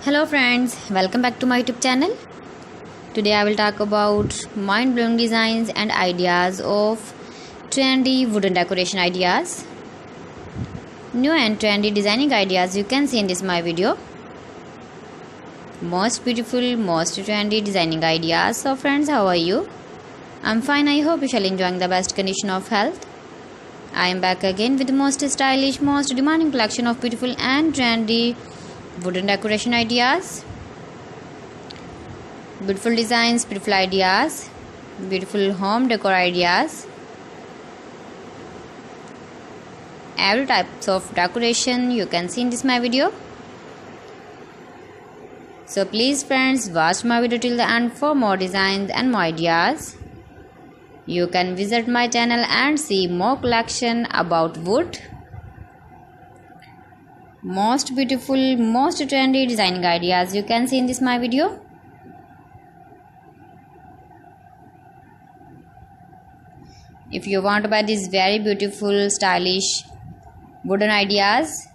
Hello friends, welcome back to my YouTube channel. Today I will talk about mind-blowing designs and ideas of trendy wooden decoration ideas. New and trendy designing ideas you can see in this my video. Most beautiful, most trendy designing ideas. So friends, how are you? I'm fine. I hope you shall enjoying the best condition of health. I am back again with the most stylish, most demanding collection of beautiful and trendy wooden decoration ideas. Beautiful designs, beautiful ideas, beautiful home decor ideas. Every types of decoration you can see in this my video. So please friends, watch my video till the end for more designs and more ideas. You can visit my channel and see more collection about wood. Most beautiful, most trendy designing ideas you can see in this my video. If you want to buy these very beautiful, stylish wooden ideas,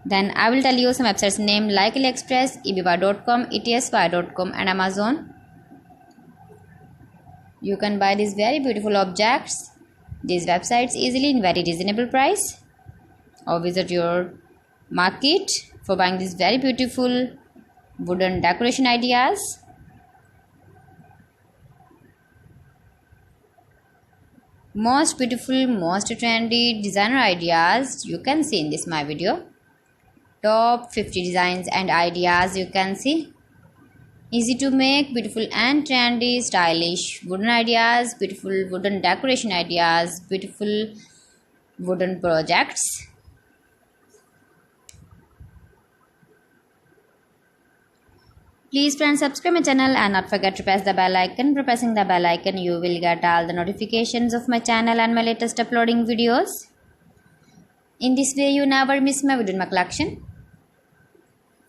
then I will tell you some websites name like AliExpress, eBay.com, etsy.com and Amazon. You can buy these very beautiful objects, these websites easily in very reasonable price, or visit your market for buying these very beautiful wooden decoration ideas. Most beautiful, most trendy designer ideas you can see in this my video. Top 50 designs and ideas you can see. Easy to make, beautiful and trendy, stylish wooden ideas, beautiful wooden decoration ideas, beautiful wooden projects. Please friends, subscribe my channel and not forget to press the bell icon. By pressing the bell icon, you will get all the notifications of my channel and my latest uploading videos. In this way, you never miss my video in my collection.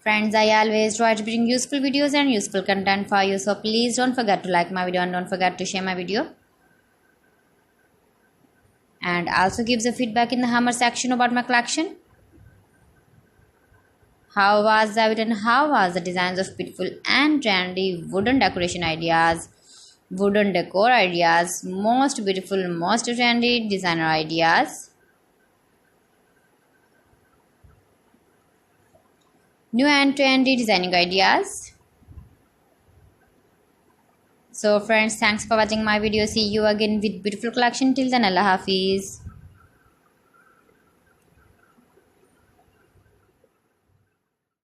Friends, I always try to bring useful videos and useful content for you. So please don't forget to like my video and don't forget to share my video. And also give the feedback in the hammer section about my collection. How was the video and how was the designs of beautiful and trendy wooden decoration ideas, wooden decor ideas, most beautiful, most trendy designer ideas. New and trendy designing ideas. So friends, thanks for watching my video. See you again with beautiful collection. Till then, Allah Hafiz.